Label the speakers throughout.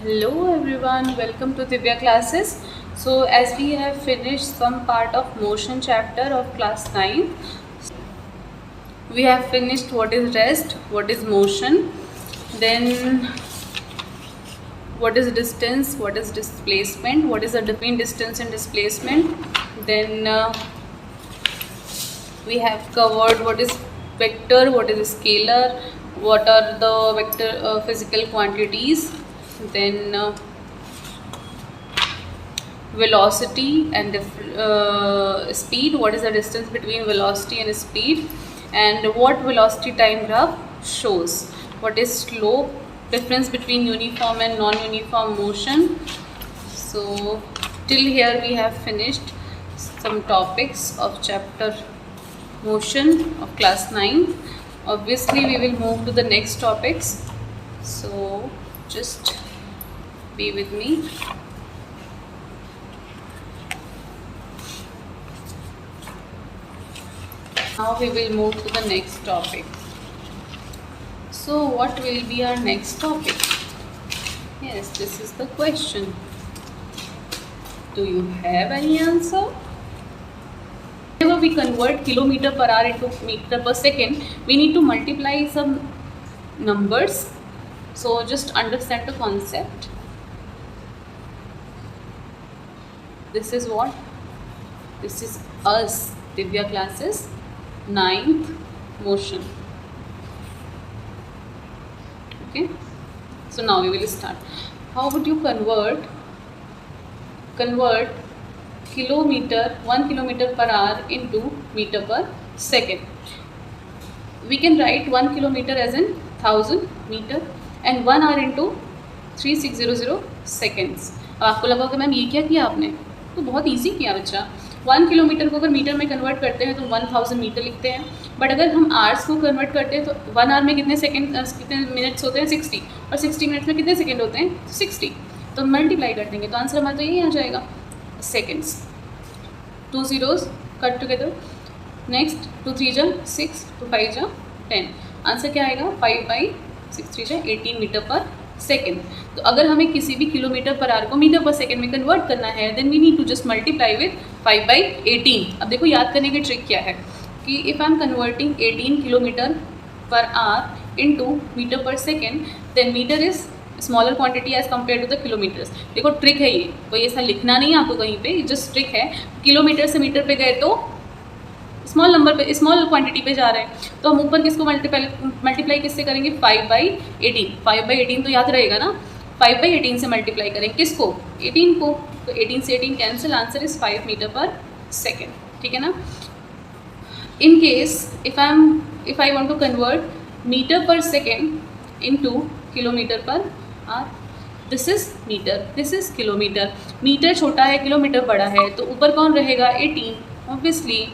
Speaker 1: Hello everyone, welcome to Divya classes. So as we have finished some part of motion chapter of class 9, we have finished what is rest, what is motion, then what is distance, what is displacement, what is the difference between distance and displacement, then we have covered what is vector, what is scalar, what are the vector physical quantities, then velocity and speed, what is the distance between velocity and speed, and what velocity time graph shows, what is slope, difference between uniform and non-uniform motion. So till here we have finished some topics of chapter motion of class 9. Obviously we will move to the next topics, so just be with me. Now we will move to the next topic. So what will be our next topic? Yes, this is the question. Do you have any answer? Whenever we convert kilometer per hour into meter per second, we need to multiply some numbers. So just understand the concept. This is what? This is us, Divya classes, 9th motion. Okay. So now we will start. How would you convert kilometer, 1 kilometer per hour into meter per second? We can write 1 kilometer as in 1000 meter and 1 hour into 3600 seconds. अब आपको लगा कि ma'am ये क्या किया आपने, तो बहुत इजी किया बच्चा. 1 किलोमीटर को अगर मीटर में कन्वर्ट करते हैं तो 1000 मीटर लिखते हैं, बट अगर हम आवर्स को कन्वर्ट करते हैं तो 1 आवर में कितने सेकंड, कितने मिनट्स होते हैं 60, और 60 मिनट्स में कितने सेकंड होते हैं 60. तो मल्टीप्लाई कर देंगे तो आंसर हमारा तो यही आ जाएगा, seconds. 2 zeros cut together. Next 2 3 जा 6, 2 5 जा 10. आंसर क्या आएगा, 5/6 3 जा 18 मीटर पर सेकेंड. तो अगर हमें किसी भी किलोमीटर पर आवर को मीटर पर सेकेंड में कन्वर्ट करना है, then we need to just multiply with 5/18. अब देखो याद करने की ट्रिक क्या है कि if I am converting 18 kilometre per hour into metre per second, then metre is smaller quantity as compare to the kilometres. देखो ट्रिक है ये, कोई ऐसा लिखना नहीं है आपको कहीं पे, जस्ट ट्रिक है. किलोमीटर से मीटर पे गए तो स्मॉल नंबर पे, स्मॉल क्वांटिटी पे जा रहे हैं, तो हम ऊपर किसको मल्टीप्लाई किससे करेंगे, 5/18. 5/18 तो याद रहेगा ना, 5/18 से मल्टीप्लाई करें किसको, 18 को. तो 18 से 18 cancel, answer is 5 metre per second. ठीक है ना. In case if I want to convert metre per second into kilometre per hour, this is metre, this is kilometre. Metre छोटा है, किलोमीटर बड़ा है, तो ऊपर कौन रहेगा, 18. ऑब्वियसली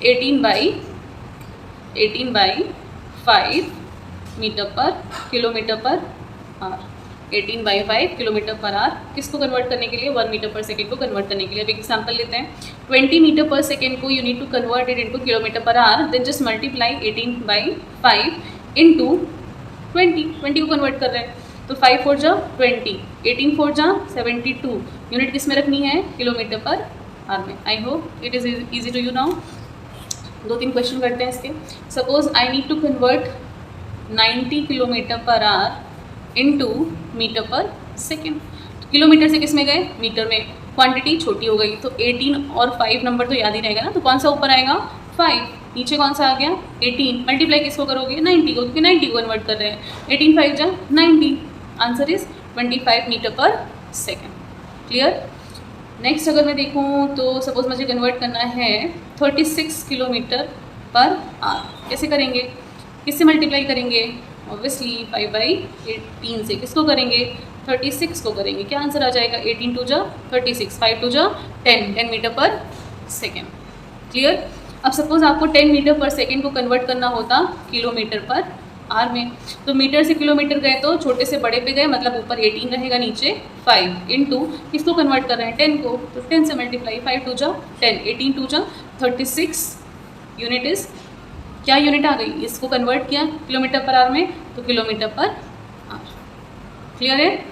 Speaker 1: 18/5 मीटर पर kilometre per our. 18/5 kilometre per our किसको कन्वर्ट करने के लिए, 1 मीटर पर सेकेंड को कन्वर्ट करने के लिए. अब एक एग्जाम्पल लेते हैं. 20 मीटर पर सेकेंड को you need to convert it into kilometre per hour, then just multiply 18/5 into 20 को कन्वर्ट कर रहे हैं, तो 5 4 जा 20, 18 4 जा 72. यूनिट किस में रखनी है, किलोमीटर पर आवर में. I hope it is easy to you now. 2-3 question करते हैं इसके. Suppose I need to convert 90 kilometre per hour into metre per second. Kilometre से किस में गए, मीटर में. क्वांटिटी छोटी हो गई, तो 18 और 5 नंबर तो याद ही रहेगा ना, तो कौन सा ऊपर आएगा, 5. नीचे कौन सा आ गया, 18. मल्टीप्लाई किसको करोगे, 90 को, क्योंकि 90 को कन्वर्ट कर रहे हैं. 18 5 जा 90. Answer is 25 metre per second. Clear. Next अगर मैं देखूँ तो सपोज मुझे कन्वर्ट करना है 36 किलोमीटर पर आवर. कैसे करेंगे, किससे मल्टीप्लाई करेंगे, ऑब्वियसली 5/18 से. किसको करेंगे, 36 को करेंगे. क्या आंसर आ जाएगा, 18 2 जा 36, 5 2 जा 10 मीटर पर सेकेंड. क्लियर. अब सपोज आपको 10 मीटर पर सेकेंड को कन्वर्ट करना होता किलोमीटर पर आर में, तो मीटर से किलोमीटर गए तो छोटे से बड़े पे गए, मतलब ऊपर 18 रहेगा, नीचे 5 इंटू किसको कन्वर्ट कर रहे हैं, 10 को, तो 10 से मल्टीप्लाई, 5 2 जा 10, 18 2 जा 36. यूनिट इज क्या यूनिट आ गई, इसको कन्वर्ट किया किलोमीटर पर आवर में, तो किलोमीटर पर आवर. क्लियर है.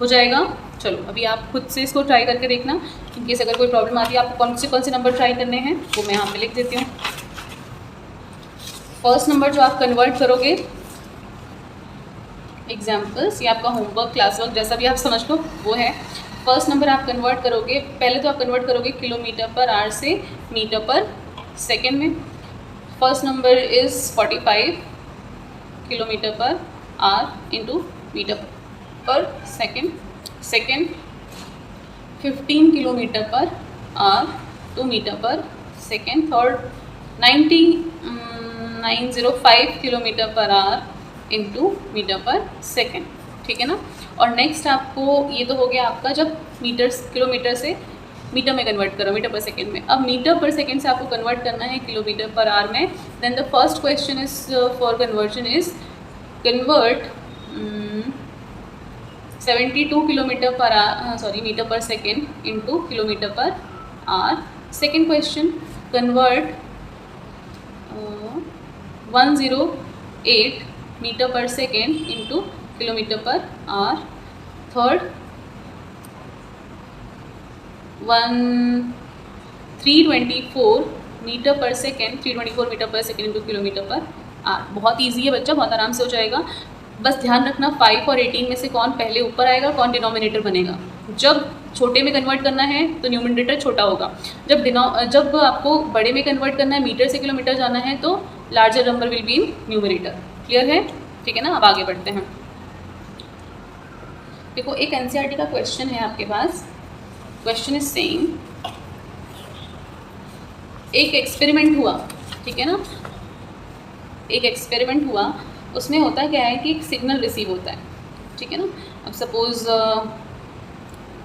Speaker 1: हो जाएगा। चलो अभी आप खुद से इसको ट्राई करके देखना, इन केस अगर कोई प्रॉब्लम आती है आपको कौन से नंबर ट्राई करने हैं वो मैं यहाँ पे लिख देती हूँ। फर्स्ट नंबर जो आप कन्वर्ट करोगे, एग्जाम्पल्स, ये आपका होमवर्क क्लास वर्क जैसा भी आप समझ लो वो है। फर्स्ट नंबर आप कन्वर्ट करोगे, पहले तो आप कन्वर्ट करोगे किलोमीटर पर आवर से मीटर पर सेकेंड में। First number is 45 kilometre per hour into metre per second. Second 15 kilometre per hour to metre per second. Third 905 kilometre per hour into metre per second, ठीक है ना। और next आपको ये तो हो गया आपका जब किलोमीटर से मीटर में कन्वर्ट करो, मीटर पर सेकेंड में। अब मीटर पर सेकेंड से आपको कन्वर्ट करना है किलोमीटर पर आवर में। Then the first question is for conversion is convert 72 kilometre per metre per second into kilometre per hour. Second question convert 108 metre per second into kilometre per hour. Third 324 metre per second, 324 metre per second into kilometre per hour. बहुत easy है बच्चा, बहुत आराम से हो जाएगा। बस ध्यान रखना 5 और 18 में से कौन पहले ऊपर आएगा, कौन डिनोमिनेटर बनेगा। जब छोटे में कन्वर्ट करना है तो न्यूमरेटर छोटा होगा, जब आपको बड़े में कन्वर्ट करना है, मीटर से किलोमीटर जाना है, तो larger number will be in numerator. Clear है, ठीक है ना। अब आगे बढ़ते हैं। देखो एक एनसीईआरटी का क्वेश्चन है आपके पास। क्वेश्चन इज सेइंग एक एक्सपेरिमेंट हुआ, ठीक है ना। एक एक्सपेरिमेंट हुआ, उसमें होता क्या है कि एक सिग्नल रिसीव होता है, ठीक है ना। अब सपोज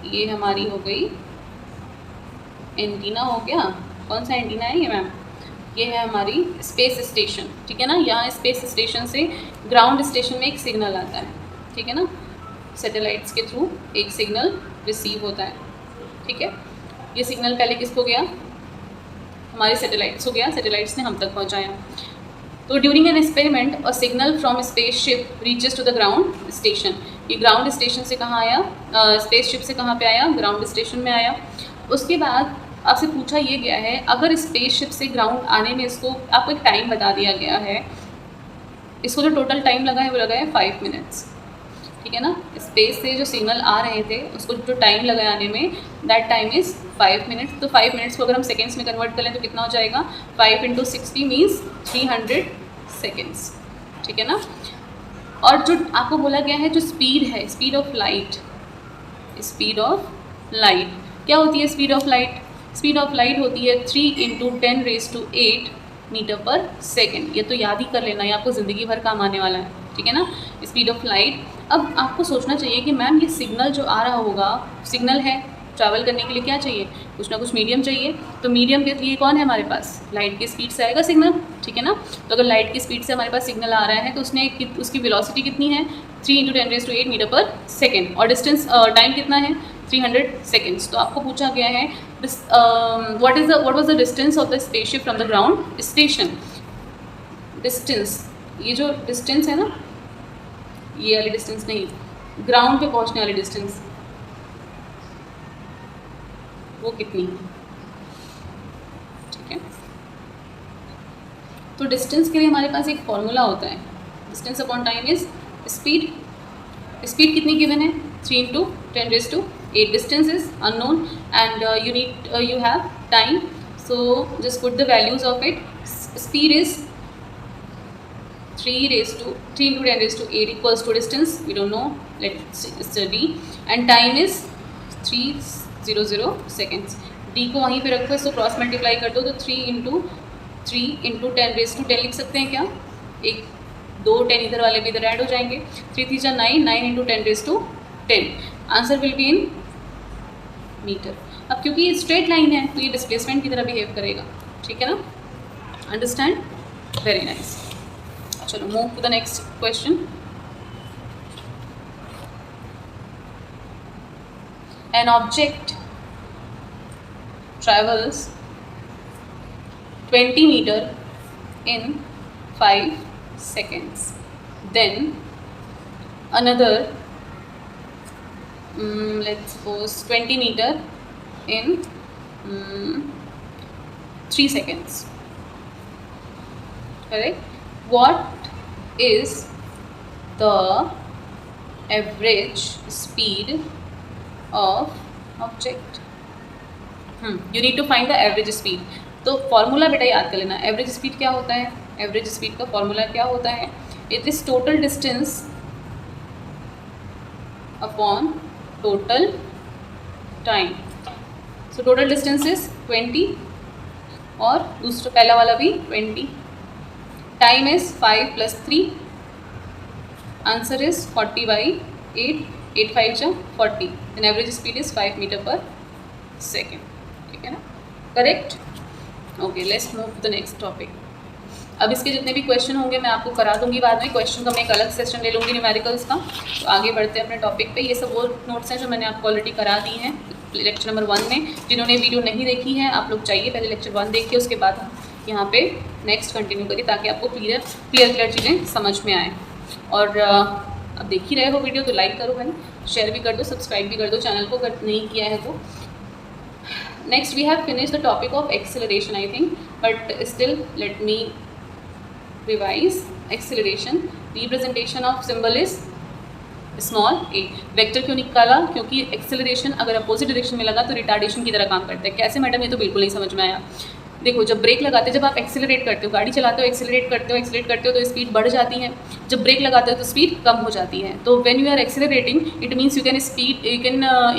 Speaker 1: ये हमारी हो गई एंटीना, हो गया। कौन सा एंटीना है ये मैम? ये है हमारी स्पेस स्टेशन, ठीक है ना। यहाँ स्पेस स्टेशन से ग्राउंड स्टेशन में एक सिग्नल आता है, ठीक है ना। सैटेलाइट्स के थ्रू एक सिग्नल रिसीव होता है, ठीक है। ये सिग्नल पहले किसको गया? हमारे सैटेलाइट्स को गया, सैटेलाइट्स ने हम तक पहुँचाया। तो during an experiment a signal from spaceship reaches to the ground station. ये ग्राउंड स्टेशन से कहाँ आया? स्पेसशिप से कहाँ पे आया? ग्राउंड स्टेशन में आया। उसके बाद आपसे पूछा ये गया है, अगर स्पेसशिप से ग्राउंड आने में इसको आपको एक टाइम बता दिया गया है, इसको जो टोटल टाइम लगा है वो लगा है 5 मिनट्स, ठीक है ना। स्पेस से जो सिग्नल आ रहे थे उसको जो टाइम लगा आने में, दैट टाइम इज़ 5 मिनट्स। तो 5 मिनट्स को अगर हम सेकेंड्स में कन्वर्ट कर लें तो कितना हो जाएगा? 5 × 60 मीन्स 300 सेकेंड्स, ठीक है ना। और जो आपको बोला गया है जो स्पीड है, speed of light, speed of light क्या होती है? Speed of light, speed of light होती है 3 × 10⁸ मीटर पर सेकेंड। ये तो याद ही कर लेना, ये आपको ज़िंदगी भर काम आने वाला है, ठीक है ना। Speed of light. अब आपको सोचना चाहिए कि मैम ये सिग्नल जो आ रहा होगा, सिग्नल है, ट्रैवल करने के लिए क्या चाहिए? कुछ ना कुछ मीडियम चाहिए। तो मीडियम के लिए कौन है हमारे पास? लाइट की स्पीड से आएगा सिग्नल, ठीक है ना। तो अगर लाइट की स्पीड से हमारे पास सिग्नल आ रहा है तो उसकी वेलोसिटी कितनी है? 3 × 10⁸ मीटर पर सेकेंड। और डिस्टेंस टाइम कितना है? 300 सेकेंड्स। तो आपको पूछा गया है what was the distance of the spaceship from the ground station. Distance, ये जो डिस्टेंस है ना, ये वाली डिस्टेंस नहीं, ग्राउंड पे पहुंचने वाली डिस्टेंस, वो कितनी है, ठीक है। तो डिस्टेंस के लिए हमारे पास एक फॉर्मूला होता है, distance upon time is speed. Speed कितनी गिवन है? 3 × 10⁸ distance is unknown and you have time, so just put the values of it. Speed is 3 × 10⁸ equals to distance, we don't know, let's study, and time is 300 seconds. d को वहीं पे रखो, इसको cross multiply कर दो तो 3 × 10⁻10 लिख सकते हैं क्या? एक 2 10 इधर वाले भी इधर ऐड हो जाएंगे। 3 3 जा 9, 9 × 10⁻10। Answer will be in metre. अब क्योंकि ये स्ट्रेट लाइन है तो ये डिस्प्लेसमेंट की तरह बिहेव करेगा, ठीक है ना। अंडरस्टैंड? Very nice. चलो move to the next question. An object travels 20 meter in 5 seconds. Then another let's suppose 20 meter in 3 seconds. Correct? What is the average speed of object? You need to find the average speed. तो formula बेटा याद कर लेना. Average speed क्या होता है? Average speed का formula क्या होता है? It is total distance upon total time. So total distance is 20 और दूसरा पहला वाला भी 20. Time is 5 + 3. Answer is 40 by 8. 8 5 जा 40. And average speed is 5 metre per second. ठीक है ना? Correct. Okay, let's move to the next topic. अब इसके जितने भी क्वेश्चन होंगे मैं आपको करा दूंगी बाद में. क्वेश्चन का मैं एक अलग सेशन ले लूँगी न्यूमेरिकल्स का. तो आगे बढ़ते हैं अपने टॉपिक पे. ये सब वो नोट्स हैं जो मैंने आपको ऑलरेडी करा दी हैं लेक्चर नंबर 1 में. जिन्होंने वीडियो नहीं देखी है आप लोग चाहिए पहले लेक्चर 1 देखिए, उसके बाद हम यहाँ पे नेक्स्ट कंटिन्यू करिए ताकि आपको क्लियर चीज़ें समझ में आएँ. और अब देख ही रहे हो वीडियो तो लाइक करो भाई, शेयर भी कर दो, सब्सक्राइब भी कर दो चैनल को अगर नहीं किया है तो. Next we have finished the topic of acceleration I think, but still let me revise. Acceleration, representation of symbol is small a. Vector क्यों निकाला? क्योंकि एक्सेलरेशन अगर अपोजिट डायरेक्शन में लगा तो रिटार्डेशन की तरह काम करता है. कैसे मैडम? ये तो बिल्कुल नहीं समझ में आया. देखो, जब ब्रेक लगाते हो, जब आप एक्सेलरेट करते हो, गाड़ी चलाते हो, एक्सेलरेट करते हो तो स्पीड बढ़ जाती है. जब ब्रेक लगाते हो तो स्पीड कम हो जाती है. तो when you are accelerating it means you can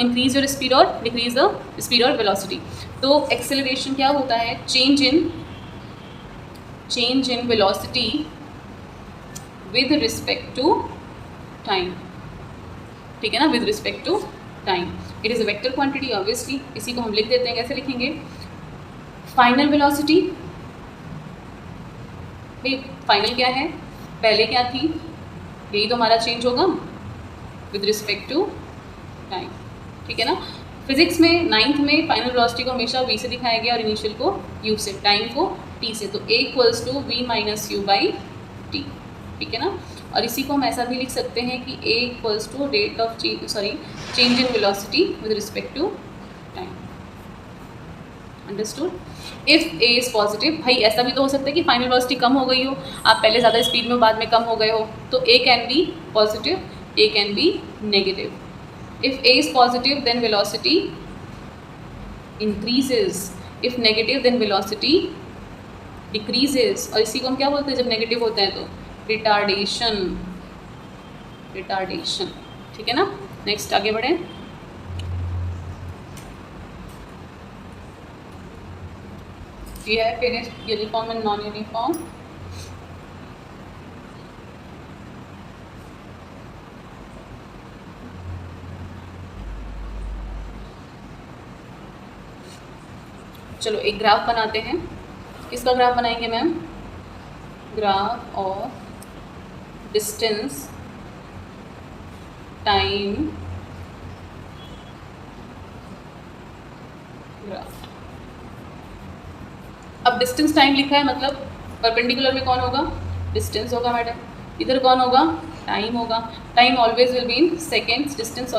Speaker 1: increase your speed और डिक्रीज द स्पीड और वेलोसिटी. तो एक्सेलरेशन क्या होता है? Change in velocity with respect to time. ठीक है ना? With respect to time. It is a vector quantity obviously. इसी को हम लिख देते हैं. कैसे लिखेंगे? Final velocity. भाई फाइनल क्या है? पहले क्या थी? यही तो हमारा चेंज होगा विद रिस्पेक्ट टू टाइम. ठीक है ना? फिजिक्स में 9th में फाइनल वेलोसिटी को हमेशा v से दिखाया गया और इनिशियल को u से, टाइम को t से. तो a = v - u/t. ठीक है ना? और इसी को हम ऐसा भी लिख सकते हैं कि a = rate of change in velocity with respect to time. Understood? If A is positive, भाई ऐसा भी तो हो सकता है कि फाइनल वेलोसिटी कम हो गई हो, आप पहले ज़्यादा स्पीड में बाद में कम हो गए हो. तो A can be positive, A can be negative. If A is positive then velocity increases, if negative then velocity decreases. और इसी को हम क्या बोलते हैं जब नेगेटिव होता है तो? रिटार्डेशन. ठीक है ना? नेक्स्ट आगे बढ़ें. We have finished uniform and non-uniform. चलो एक ग्राफ बनाते हैं. किसका ग्राफ बनाएंगे ma'am? Graph of distance, time, graph. अब डिस्टेंस टाइम लिखा है मतलब परपेंडिकुलर में कौन होगा? डिस्टेंस होगा मैडम. इधर कौन होगा? टाइम होगा. Time always will be in seconds, distance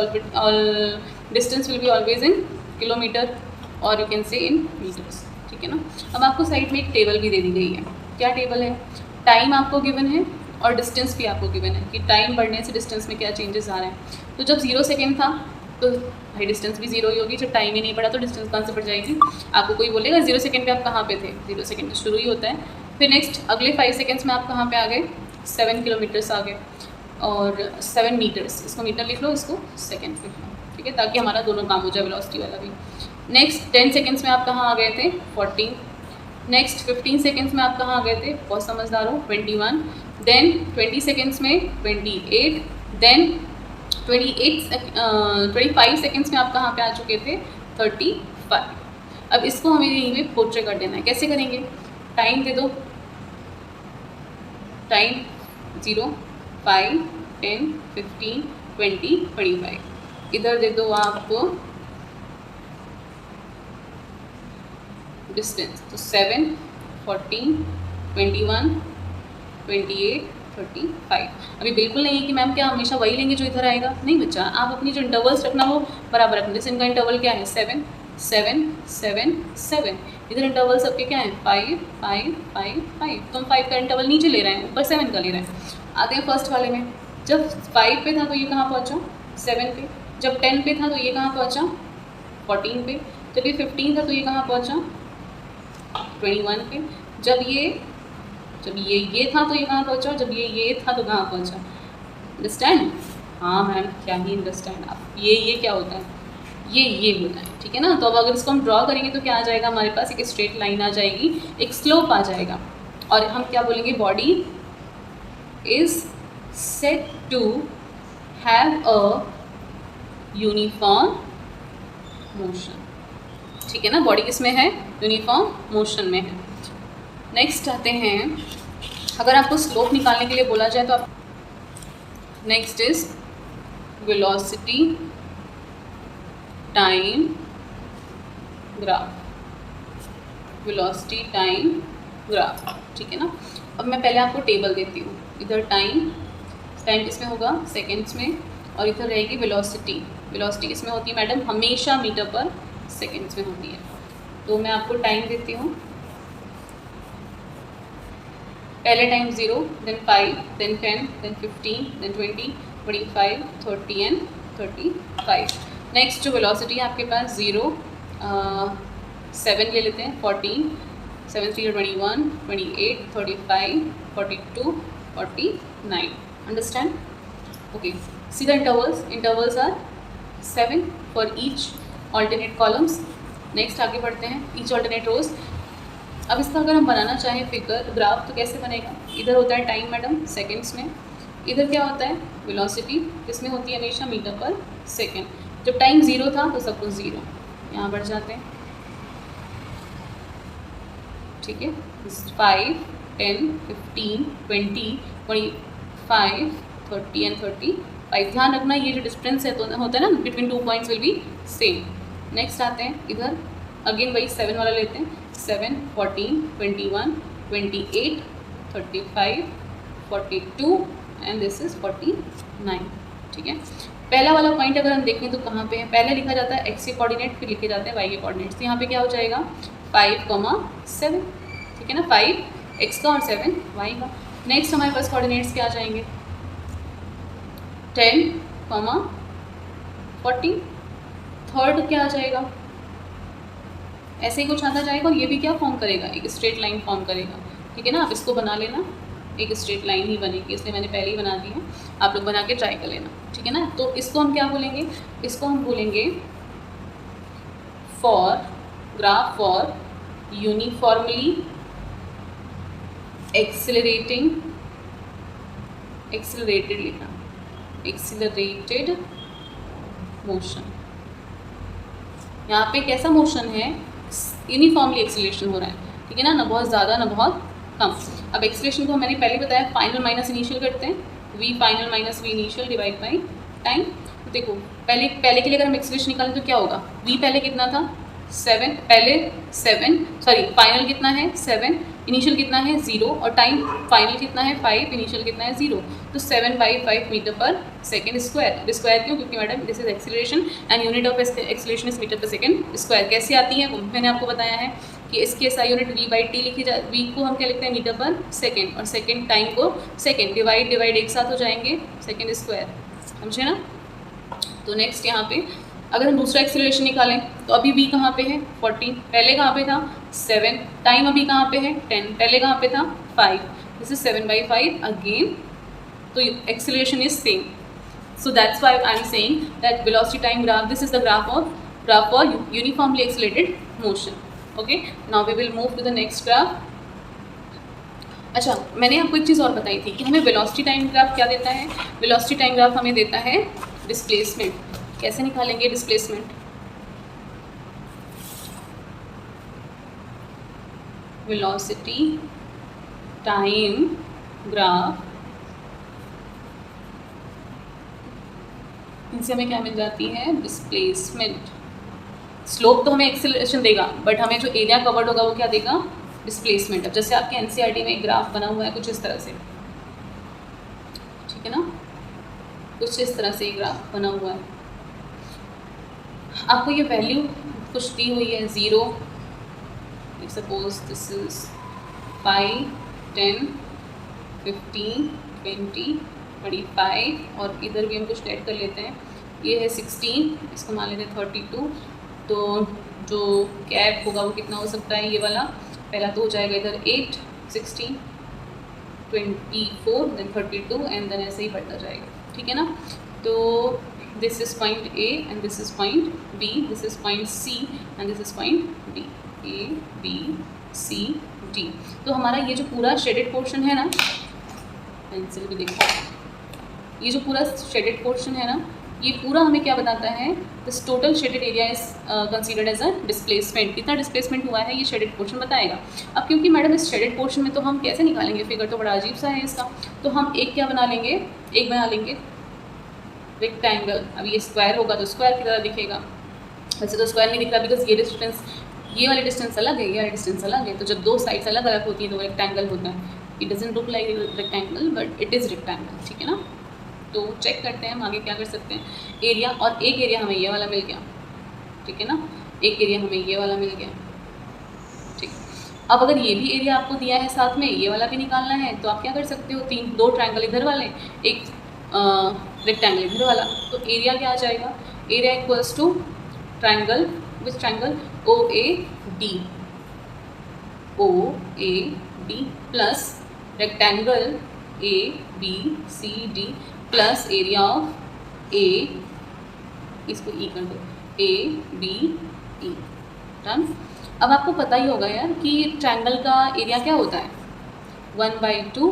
Speaker 1: will be always in kilometre और you can say in metres. ठीक है ना? अब आपको साइड में एक टेबल भी दे दी गई है. क्या टेबल है? टाइम आपको गिवन है और डिस्टेंस भी आपको गिवन है कि टाइम बढ़ने से डिस्टेंस में क्या चेंजेस आ रहे हैं. तो जब 0 सेकेंड था तो भाई डिस्टेंस भी 0 ही होगी. जब टाइम ही नहीं बढ़ा तो डिस्टेंस कहाँ से बढ़ जाएगी? आपको कोई बोलेगा 0 सेकेंड पे आप कहाँ पे थे? 0 सेकेंड तो शुरू ही होता है. फिर नेक्स्ट अगले 5 सेकेंड्स में आप कहाँ पे आ गए? 7 किलोमीटर्स आ गए और 7 मीटर्स. इसको मीटर लिख लो, इसको सेकेंड लिख लो. ठीक है, ताकि हमारा दोनों काम हो जाए, वेलोसिटी वाला भी. नेक्स्ट 10 सेकेंड्स में आप कहाँ आ गए थे? 14. नेक्स्ट 15 सेकेंड्स में आप कहाँ आ गए थे? बहुत समझदार हो, 21. देन 20 सेकेंड्स में 28. देन 25 सेकेंड्स में आप कहाँ पे आ चुके थे? 35. अब इसको हमें यहीं पे पोर्ट्रे कर देना है. कैसे करेंगे? टाइम दे दो. टाइम 0, 5, 10, 15, 20, 25. इधर दे दो आप डिस्टेंस. तो 7, 14, 21, 28, 35। अभी बिल्कुल नहीं है कि मैम क्या हमेशा वही लेंगे जो इधर आएगा, नहीं बच्चा, आप अपनी जो इंटरवल्स रखना वो बराबर रखना। जैसे इनका इंटरवल क्या है 7 7 7 7, इधर इंटरवल सबके क्या है 5 5 5 5, तो हम 5 का इंटरवल नीचे ले रहे हैं, ऊपर 7 का ले रहे हैं। आते हैं फर्स्ट वाले में, जब 5 पे था तो ये कहाँ पहुँचा 7 पे, जब 10 पे था तो ये कहाँ पहुँचा 14 पे, जब ये 15 था तो ये कहाँ पहुँचा 21 पे, जब ये था तो ये कहाँ पहुँचा, जब ये था तो कहाँ पहुँचा। अंडरस्टैंड? हाँ मैम क्या ही अंडरस्टैंड आप, ये क्या होता है, ये होता है, ठीक है ना। तो अब अगर इसको हम ड्रॉ करेंगे तो क्या आ जाएगा हमारे पास, एक स्ट्रेट लाइन आ जाएगी, एक स्लोप आ जाएगा, और हम क्या बोलेंगे, body is set to have a uniform motion, ठीक है ना। बॉडी किसमें है, यूनिफॉर्म मोशन में है। नेक्स्ट आते हैं, अगर आपको स्लोप निकालने के लिए बोला जाए तो आप, next is velocity time graph, velocity time graph, ठीक है ना। अब मैं पहले आपको टेबल देती हूँ, इधर टाइम किसमें होगा सेकेंड्स में, और इधर रहेगी वेलोसिटी किसमें होती है मैडम, हमेशा मीटर पर सेकेंड्स में होती है। तो मैं आपको टाइम देती हूँ, पहले time 0, then 5, then 10, then 15, then 20, 25, 30 and 35। Next जो वेलोसिटी है आपके पास 0, 7 ले लेते हैं, 14, 7 3 21, 28, 35, 42, 49। Understand? Okay, see the intervals are 7 for each alternate columns. Next आगे बढ़ते हैं, ईच ऑल्टरनेट रोज। अब इसका अगर हम बनाना चाहें फिगर ग्राफ तो कैसे बनेगा, इधर होता है टाइम मैडम सेकेंड्स में, इधर क्या होता है वेलोसिटी, किसमें होती है हमेशा मीटर पर सेकेंड। जब टाइम 0 था तो सब कुछ 0, यहाँ बढ़ जाते हैं, ठीक है। 5, 10, 15, 20, 25, 30 एंड 35। ध्यान रखना ये जो डिस्टेंस है तो होता है ना between 2 points will be same. Next आते हैं इधर, अगेन वही 7 वाला लेते हैं, 7, 14, 21, 28, 35, 42 एंड दिस इज 49, ठीक है। पहला वाला पॉइंट अगर हम देखें तो कहाँ पे है, पहले लिखा जाता है एक्स के कोऑर्डिनेट, फिर लिखे जाते हैं वाई के कोऑर्डिनेट्स। तो यहाँ पे क्या हो जाएगा 5, 7, ठीक है ना, 5 एक्स का और 7 वाई का। नेक्स्ट हमारे पास कोऑर्डिनेट्स क्या आ जाएंगे, 10, 40। थर्ड क्या आ जाएगा, ऐसे ही कुछ आता जाएगा, और ये भी क्या फॉर्म करेगा, एक स्ट्रेट लाइन फॉर्म करेगा, ठीक है ना। आप इसको बना लेना, एक स्ट्रेट लाइन ही बनेगी, इसलिए मैंने पहले ही बना दी है, आप लोग बना के ट्राई कर लेना, ठीक है ना। तो इसको हम क्या बोलेंगे, इसको हम बोलेंगे ग्राफ फॉर यूनिफॉर्मली एक्सिलरेटेड लिखना, एक्सिलरेटेड मोशन। यहाँ पे कैसा मोशन है, यूनिफॉर्मली एक्सिलेशन हो रहा है, ठीक है ना बहुत ज़्यादा ना बहुत कम। अब एक्सिलेशन को मैंने पहले बताया, फाइनल माइनस इनिशियल करते हैं, v final minus v initial divide by time. तो देखो पहले के लिए अगर हम एक्सिलेशन निकालें तो क्या होगा, वी पहले कितना था 7, फाइनल कितना है 7, इनिशियल कितना है 0, और टाइम फाइनल कितना है 5, इनिशियल कितना है 0। तो 7/5 metre per second square. Square क्यों, क्योंकि madam this is acceleration and unit of acceleration is metre per second square. कैसे आती है वो मैंने आपको बताया है कि इसकी एसआई यूनिट v/t लिखी जा, v को हम क्या लिखते हैं मीटर पर सेकेंड, और सेकेंड टाइम को सेकेंड, डिवाइड एक साथ हो जाएंगे सेकेंड स्क्वायर, समझे ना। तो नेक्स्ट यहाँ पे अगर हम दूसरा एक्सेलरेशन निकालें तो अभी v कहाँ पे है 14, पहले कहाँ पे था 7, टाइम अभी कहाँ पे है 10, पहले कहाँ पे था 5, दिस इज 7/5 अगेन, तो acceleration is same. So that's why I am saying that velocity time graph, this is the graph for uniformly accelerated motion. Okay, now we will move to the next graph. अच्छा, मैंने आपको एक चीज़ और बताई थी कि हमें वेलोसिटी टाइम ग्राफ क्या देता है, वेलोसिटी टाइम ग्राफ हमें देता है डिस्प्लेसमेंट। कैसे निकालेंगे डिस्प्लेसमेंट, वेलोसिटी टाइम ग्राफ, इनसे हमें क्या मिल जाती है डिस्प्लेसमेंट। स्लोप तो हमें एक्सेलरेशन देगा, बट हमें जो एरिया कवर्ड होगा वो क्या देगा डिस्प्लेसमेंट। अब जैसे आपके एनसीईआरटी में एक ग्राफ बना हुआ है कुछ इस तरह से, ठीक है ना। कुछ इस तरह से ग्राफ बना हुआ है। आपको ये वैल्यू कुछ दी हुई है 0, सपोज दिस इज 5, 10, 15, 20, 25 और इधर भी हम कुछ ऐड कर लेते हैं। ये है 16, इसको मान लेते हैं 32। तो जो गैप होगा वो कितना हो सकता है, ये वाला पहला तो हो जाएगा इधर 8, 16, 24, देन 32 एंड देन ऐसे ही बढ़ता जाएगा, ठीक है ना। तो this is point A and this is point B, this is point C and this is point D, A B C D. तो हमारा ये जो पूरा शेडेड पोर्शन है ना, पेंसिल भी देखो, ये जो पूरा शेडेड पोर्शन है ना, ये पूरा हमें क्या बताता है, this total shaded area is considered as a displacement. कितना डिस्प्लेसमेंट हुआ है ये शेडेड पोर्शन बताएगा। अब क्योंकि मैडम इस शेडेड पोर्शन में तो हम कैसे निकालेंगे, फिगर तो बड़ा अजीब सा है इसका, तो हम एक क्या बना लेंगे, एक बना लेंगे रेक्टेंगल। अब ये स्क्वायर होगा तो स्क्वायर की तरह दिखेगा, वैसे तो स्क्वायर नहीं दिख रहा बिकॉज ये डिस्टेंस, ये वाली डिस्टेंस अलग है, ये वाली डिस्टेंस अलग है। तो जब दो साइड्स अलग अलग होती हैं तो रेक्टेंगल होता है। It doesn't look like rectangle but it is rectangle, ठीक है ना। तो चेक करते हैं हम आगे क्या कर सकते हैं। एरिया, और एक एरिया हमें ये वाला मिल गया, ठीक है ना, एक एरिया हमें ये वाला मिल गया, ठीक। अब अगर ये भी एरिया आपको दिया है साथ में, ये वाला भी निकालना है, तो आप क्या कर सकते हो, दो ट्रायंगल इधर वाले, एक रेक्टेंगल इधर वाला, तो एरिया क्या आ जाएगा, area equals to triangle, which triangle, O A D, O A D plus rectangle A B C D plus area of A, इसको ई कर दो, ए बी ई, डन। अब आपको पता ही होगा यार कि ट्रायंगल का एरिया क्या होता है, 1/2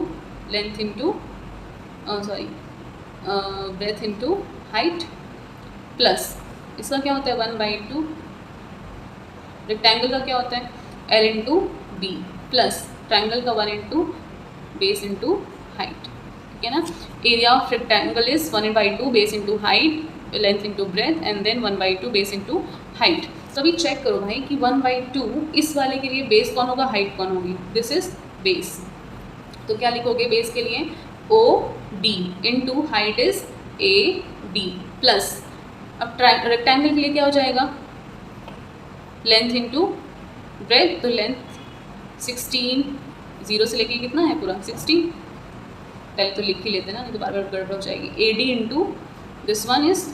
Speaker 1: length into sorry breath into height, plus इसका क्या होता है 1/2, रेक्टेंगल का क्या होता है L into B, plus triangle का 1 इंटू बेस इंटू हाइट, ठीक है ना। Area of rectangle is 1/2 base into height, length into breadth and then 1/2 base into height. तो अभी चेक करो भाई कि 1/2 इस वाले के लिए बेस कौन होगा, हाइट कौन होगी, दिस इज बेस। तो क्या लिखोगे बेस के लिए, O D into height is A D plus, अब रेक्टेंगल के लिए क्या हो जाएगा, लेंथ इंटू ब्रेथ, तो लेंथ 16, 0 से लेके कितना है पूरा 16, पहले तो लिख ही लेते हैं ना, नहीं तो बार बार गड़बड़ हो जाएगी। A D into this one is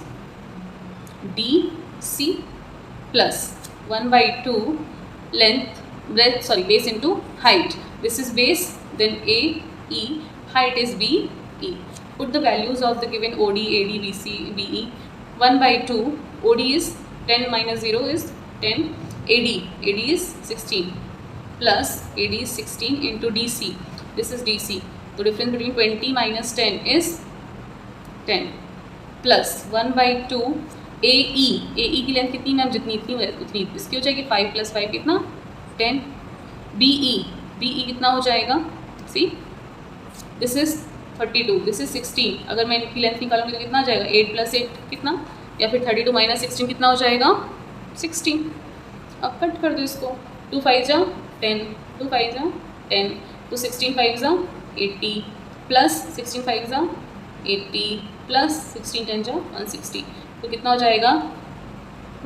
Speaker 1: D C plus 1/2 length breadth sorry base into height, this is base, then A E, height is b e. Put the values of the given OD, AD, BC, BE. 1/2 OD is 10 minus 0 is 10, AD is 16 plus AD is 16 into DC, this is DC, so difference between 20 minus 10 is 10 plus 1/2 AE, AE की length कितनी ma'am, जितनी इतनी उतनी, इसकी हो जाएगी 5 plus 5 कितना 10, BE, BE कितना हो जाएगा, see this is 32, this is 16, अगर मैं इनकी लेंथ निकालूंगी तो कितना आ जाएगा 8 + 8 कितना, या फिर 32 - 16 कितना हो जाएगा 16। अब कट कर दो इसको, 2 5 जा 10, 2 5 जा 10, तो 16 5 जा 80 प्लस 16 5 जा 80 प्लस 16 10 जा 160, तो कितना हो जाएगा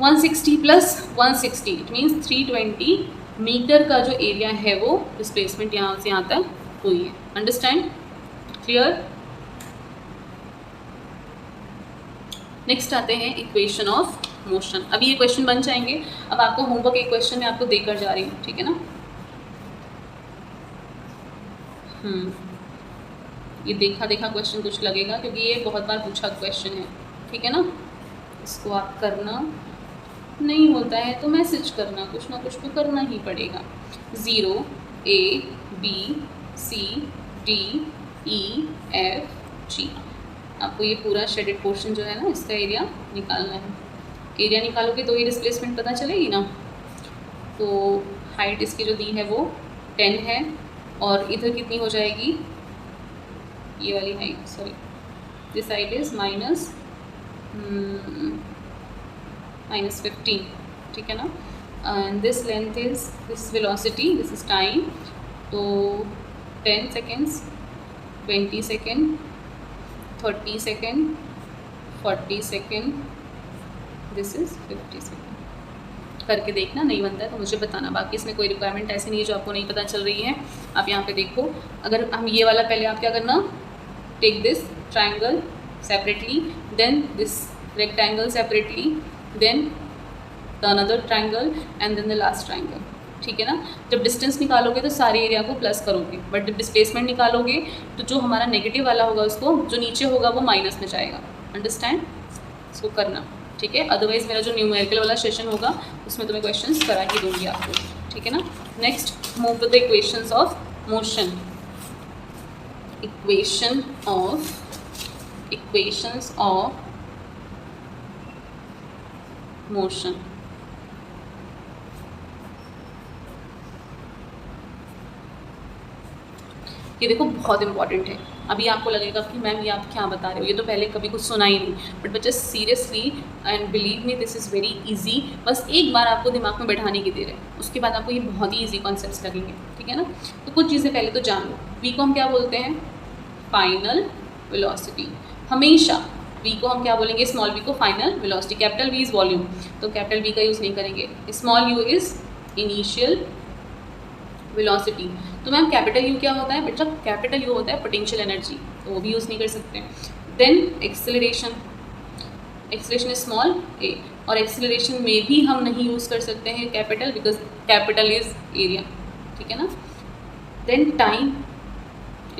Speaker 1: 160 प्लस 160, इट मीन्स 320 मीटर का जो एरिया है वो डिस्प्लेसमेंट यहाँ से यहाँ तक हुई है। Understand, clear. नेक्स्ट आते हैं इक्वेशन ऑफ मोशन। अभी ये क्वेश्चन बन जाएंगे, अब आपको होमवर्क एक क्वेश्चन में आपको देकर जा रही हूँ, ठीक है ना। ये देखा देखा क्वेश्चन कुछ लगेगा क्योंकि ये बहुत बार पूछा क्वेश्चन है, ठीक है ना। इसको आप करना, नहीं होता है तो मैसेज करना, कुछ ना कुछ तो करना ही पड़ेगा। 0 A B C D E F G, आपको ये पूरा शेडेड पोर्शन जो है ना इसका एरिया निकालना है। एरिया निकालोगे तो ये डिस्प्लेसमेंट पता चलेगी ना। तो हाइट इसकी जो दी है वो 10 है और इधर कितनी हो जाएगी, ये वाली height, sorry this height is -15, ठीक है ना। And this length is, this velocity, this is time, तो 10 seconds, 20 seconds, 30 second, 40 second, this is 50 second. करके देखना, नहीं बनता है तो मुझे बताना। बाकी इसमें कोई रिक्वायरमेंट ऐसी नहीं है जो आपको नहीं पता चल रही है। आप यहाँ पे देखो, अगर हम ये वाला पहले आप क्या करना, take this triangle separately, then this rectangle separately, then the another triangle and then the last triangle, ठीक है ना। जब डिस्टेंस निकालोगे तो सारे एरिया को प्लस करोगे, बट जब डिस्प्लेसमेंट निकालोगे तो जो हमारा नेगेटिव वाला होगा उसको, जो नीचे होगा वो माइनस में जाएगा। अंडरस्टैंड, इसको करना, ठीक है। अदरवाइज मेरा जो न्यूमेरिकल वाला सेशन होगा उसमें तुम्हें क्वेश्चंस करा ही दूंगी आपको, ठीक है ना। Next move to the equations of motion. Equations of motion. ये देखो बहुत इंपॉर्टेंट है। अभी आपको लगेगा कि मैम ये आप क्या बता रहे हो, ये तो पहले कभी कुछ सुना ही नहीं, बट बच्चे seriously and believe me this is very easy. बस एक बार आपको दिमाग में बैठाने की देर है, उसके बाद आपको ये बहुत ही इजी कॉन्सेप्ट्स लगेंगे, ठीक है ना। तो कुछ चीज़ें पहले तो जान लो। वी को हम क्या बोलते हैं, फाइनल वेलोसिटी। हमेशा वी को हम क्या बोलेंगे, स्मॉल वी को final velocity. Capital V is volume, तो कैपिटल वी का यूज़ नहीं करेंगे। Small you is initial velocity. तो मैम कैपिटल यू क्या होता है बेटा, कैपिटल यू होता है पोटेंशियल एनर्जी, तो वो भी यूज़ नहीं कर सकते। Then acceleration, acceleration is small a, और एक्सेलरेशन में भी हम नहीं यूज़ कर सकते हैं capital, because capital is area, ठीक है ना। Then time,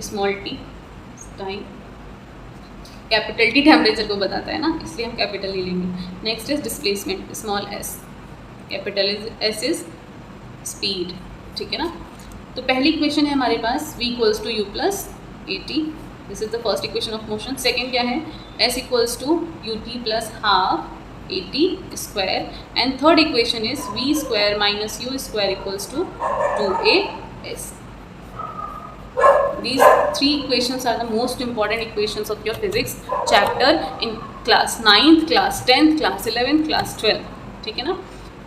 Speaker 1: small t, time. Capital T temperature को बताता है ना, इसलिए हम कैपिटल ले लेंगे। Next is displacement, small s, capital is S is speed, ठीक है ना। तो पहली इक्वेशन है हमारे पास v equals to u plus a t, this is the first equation of motion. Second क्या है, s equals to u t plus half a t square, and third equation is v square minus u square equals to 2as। These three equations are the most important equations of your physics chapter in class 9th, class 10th, class 11th, class 12, ठीक है ना।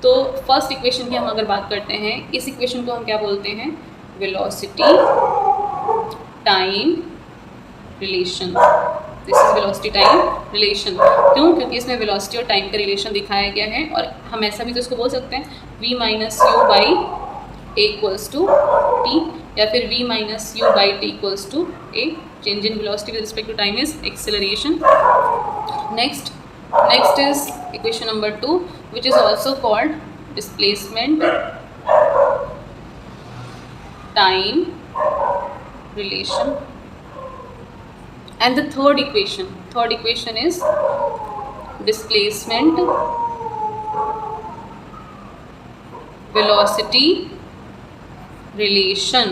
Speaker 1: तो first equation की हम अगर बात करते हैं, इस इक्वेशन को हम क्या बोलते हैं, velocity time relation. This is velocity time relation. क्यों, क्योंकि इसमें वेलोसिटी और टाइम का रिलेशन दिखाया गया है, और हम ऐसा भी तो इसको बोल सकते हैं v minus u by a equals to t, या फिर v minus u by t equals to a. Change in velocity with respect to time is acceleration. Next is equation number 2, which is also called displacement time relation. And the third equation is displacement velocity relation.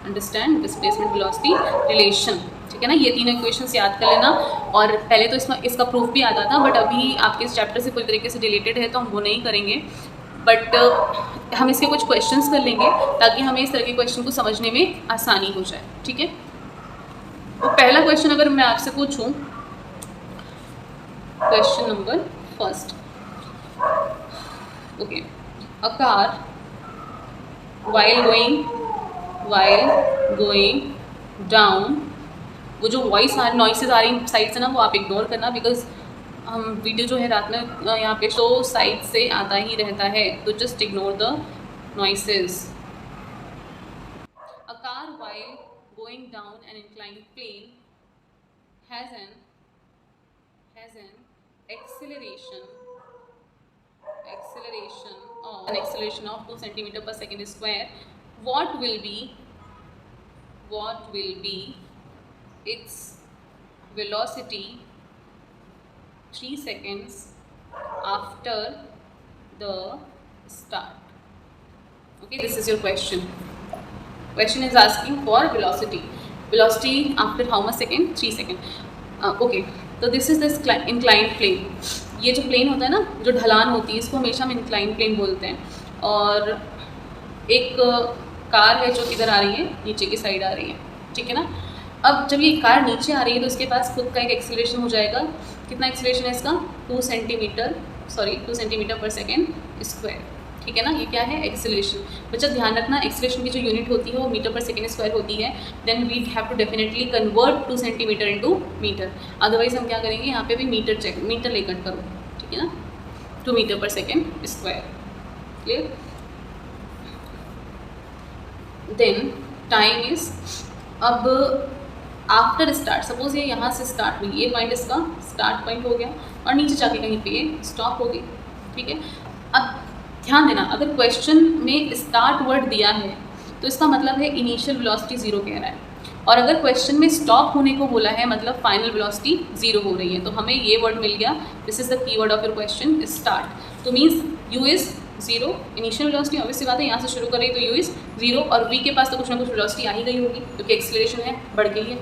Speaker 1: Understand, displacement velocity relation, ठीक है ना। ये तीनों equations याद कर लेना। और पहले तो इसका प्रूफ भी आता था, बट अभी आपके इस चैप्टर से पूरी तरीके से रिलेटेड है तो हम वो नहीं करेंगे, बट हम इसके कुछ क्वेश्चंस कर लेंगे ताकि हमें इस तरह के क्वेश्चन को समझने में आसानी हो जाए, ठीक है। तो पहला क्वेश्चन अगर मैं आपसे पूछूं, question number first, okay, a car while going down, वो जो नॉइसेज आ रही साइड से ना, वो आप इग्नोर करना, बिकॉज हम वीडियो जो है रात में यहाँ पे शो साइड से आता ही रहता है, तो just ignore the noises. A car while going down an inclined plane has an acceleration of 2 centimeter per second square. What will be its velocity 3 seconds after the start? Okay, this is your question. Question is asking for velocity after how much second? 3 second. Okay, तो this is the inclined plane. ये जो plane होता है ना, जो ढलान होती है, इसको हमेशा हम इंक्लाइन प्लेन बोलते हैं। और एक कार है जो किधर आ रही है, नीचे की साइड आ रही है, ठीक है ना। अब जब ये कार नीचे आ रही है तो उसके पास खुद का एक एक्सीलरेशन हो जाएगा। कितना एक्सीलरेशन है इसका, 2 सेंटीमीटर पर सेकेंड स्क्वायर, ठीक है ना, ये क्या है, एक्सेलरेशन। बच्चा ध्यान रखना, एक्सेलरेशन की जो यूनिट होती है वो मीटर पर सेकेंड स्क्वायर होती है, then we have to definitely convert 2 centimetre into metre, otherwise हम क्या करेंगे, यहाँ पे भी मीटर लेकर करो, ठीक है ना, 2 metre per second square, clear. Then time is, अब आफ्टर स्टार्ट, सपोज ये यहाँ से स्टार्ट हुई, ये पॉइंट इसका स्टार्ट पॉइंट हो गया और नीचे जाके कहीं पे ये स्टॉप हो गई, ठीक है। अब ध्यान देना, अगर क्वेश्चन में स्टार्ट वर्ड दिया है तो इसका मतलब है इनिशियल वेलोसिटी 0 कह रहा है, और अगर क्वेश्चन में स्टॉप होने को बोला है मतलब फाइनल वेलोसिटी 0 हो रही है, तो हमें ये वर्ड मिल गया, this is the keyword of your question, start. तो means u is 0, initial velocity obvious सी बात है, यहाँ से शुरू कर रही तो u इज़ 0, और v के पास तो कुछ ना कुछ वेलोसिटी आ ही गई होगी क्योंकि एक्सेलरेशन है, बढ़ गई है।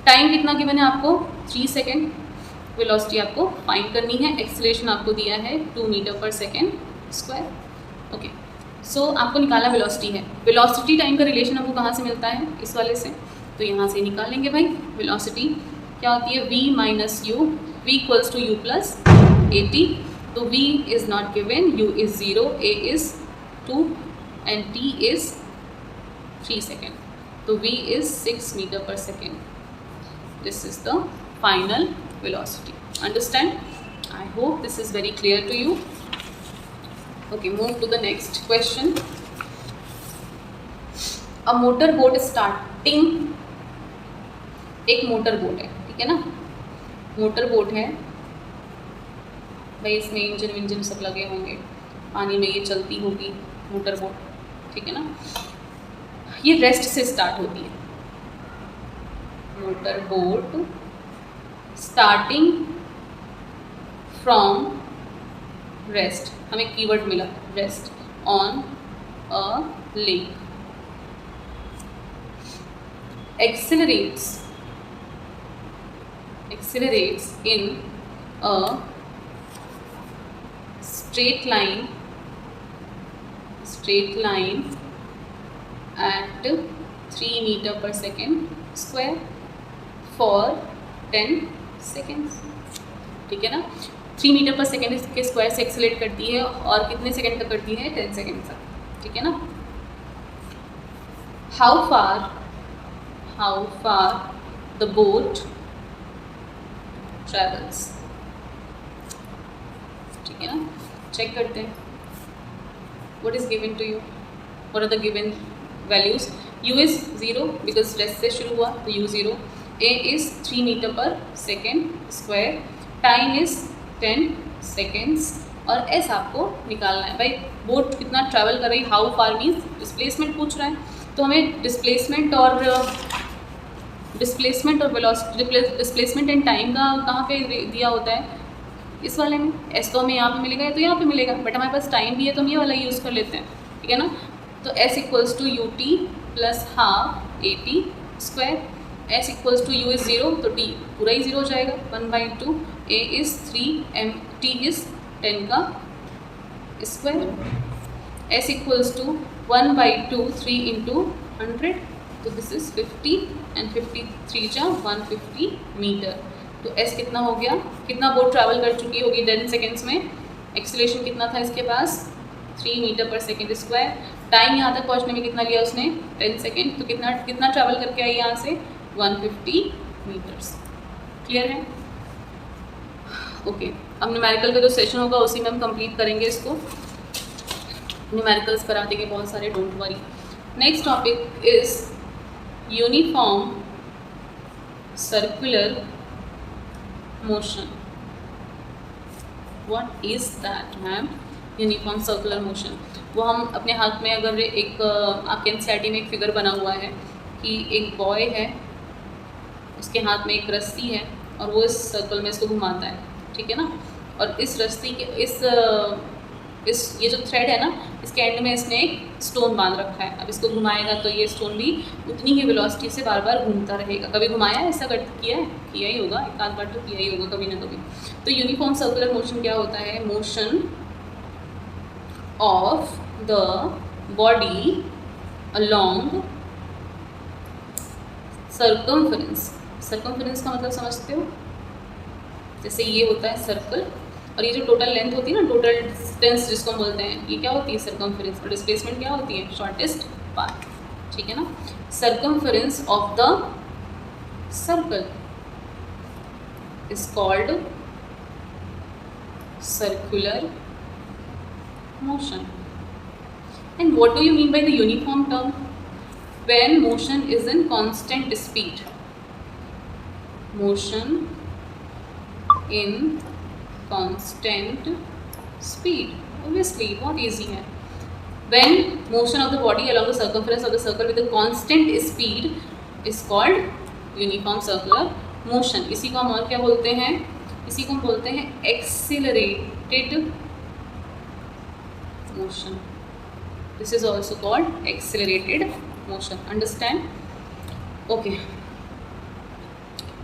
Speaker 1: टाइम कितना गिवन है आपको, 3 सेकेंड, वेलोसिटी आपको फाइंड करनी है, एक्सेलरेशन आपको दिया है 2 metre per second square, okay. सो आपको निकालना वेलोसिटी है, वेलोसिटी टाइम का रिलेशन आपको कहाँ से मिलता है, इस वाले से, तो यहाँ से निकालेंगे भाई। वेलोसिटी क्या होती है, v minus u, v equals to u plus a t, तो v is not given, u is 0, a is 2 and t is 3 second, तो v is 6 metre per second, this is the final velocity. Understand? I hope this is very clear to you. Okay, move to the next question. A motor boat starting, एक motor boat है, ठीक है ना, motor boat है भाई, इसमें engine सब लगे होंगे, पानी में ये चलती होगी मोटर बोट, ठीक है ना, ये रेस्ट से स्टार्ट होती है, motor boat starting from rest, हमें कीवर्ड मिला rest, on a lake, accelerates in a straight line at 3 meter per second square for 10 seconds, ठीक है ना, 3 मीटर पर सेकेंड के स्क्वायर से एक्सेलरेट करती है और कितने सेकेंड तक करती है, 10 सेकेंड तक, ठीक है ना। How far the boat travels, ठीक है ना, चेक करते हैं, what is given to you, what are the given values, u is 0 because rest से शुरू हुआ तो u 0, a is 3 metre per second square, time is 10 seconds, और s आपको निकालना है भाई, बोट कितना ट्रैवल कर रही, हाउ फार मीन्स डिस्प्लेसमेंट पूछ रहा है, तो हमें डिस्प्लेसमेंट और वेलोसिटी, डिस्प्लेसमेंट एंड टाइम का कहाँ पे दिया होता है, इस वाले में, s तो हमें यहाँ पे मिलेगा, तो यहाँ पे मिलेगा, बट हमारे पास टाइम भी है तो हम ये वाला यूज़ कर लेते हैं, ठीक है ना। तो s equals to u t plus half a t square, s equals to u is 0, तो t पूरा ही 0 हो जाएगा, 1/2, a is 3 m, t is 10 का square, s equals to 1/2 3 into 100, तो दिस इज़ 50 एंड 53 जा 150 मीटर, तो s कितना हो गया, कितना बोट ट्रैवल कर चुकी होगी 10 सेकेंड्स में, एक्सेलरेशन कितना था इसके पास 3 metre per second square, time यहाँ तक पहुँचने में कितना लिया उसने 10 सेकेंड, तो कितना ट्रैवल करके आई यहाँ से 150 मीटर्स, क्लियर है। ओके, अब न्यूमेरिकल का जो सेशन होगा उसी में हम कंप्लीट करेंगे इसको, न्यूमेरिकल्स करा देंगे बहुत सारे, don't worry. Next topic is uniform circular motion, what is that ma'am, uniform circular motion, वो हम अपने हाथ में, अगर एक आपके एनसीईआरटी में एक फिगर बना हुआ है कि एक बॉय है, उसके हाथ में एक रस्सी है और वो इस सर्कल में इसको घुमाता है, ठीक है ना, और इस रस्सी के इस ये जो थ्रेड है ना, इसके एंड में इसने एक स्टोन बांध रखा है, अब इसको घुमाएगा तो ये स्टोन भी उतनी ही वेलोसिटी से बार बार घूमता रहेगा, कभी घुमाया है ऐसा किया ही होगा, एक आध बार तो किया ही होगा कभी ना कभी। तो यूनिफॉर्म सर्कुलर मोशन क्या होता है, motion of the body along circumference, circumference का मतलब समझते हो, जैसे ये होता है सर्कल और ये जो टोटल लेंथ होती है ना, टोटल डिस्टेंस जिसको हम बोलते हैं, ये क्या होती है? सर्कमफेरेंस। और डिस्प्लेसमेंट क्या होती है? Shortest path. ठीक है ना? Circumference of the circle is called circular motion. And what do you mean by the uniform term? When motion is in constant speed. Motion in constant speed. Obviously, बहुत easy है. When motion of the body along the circumference of the circle with a constant speed is called uniform circular motion. इसी को हम और क्या बोलते हैं? इसी को हम बोलते हैं accelerated motion. This is also called accelerated motion. Understand? Okay.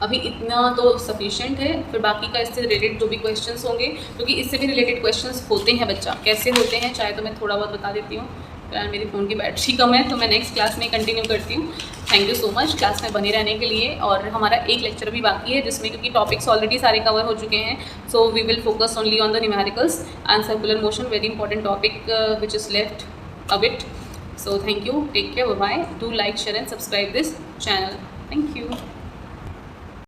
Speaker 1: अभी इतना तो सफिशिएंट है, फिर बाकी का इससे रिलेटेड जो भी क्वेश्चंस होंगे, क्योंकि इससे भी रिलेटेड क्वेश्चंस होते हैं बच्चा, कैसे होते हैं चाहे तो मैं थोड़ा बहुत बता देती हूँ. फिलहाल मेरी फ़ोन की बैटरी कम है तो मैं नेक्स्ट क्लास में कंटिन्यू करती हूँ. Thank you so much class में बने रहने के लिए. और हमारा एक लेक्चर भी बाकी है जिसमें, क्योंकि टॉपिक्स ऑलरेडी सारे कवर हो चुके हैं, so we will focus only on the numericals and circular motion, very important topic which is left a bit. So thank you, take care, bye bye. Do like, share and subscribe this channel. Thank you.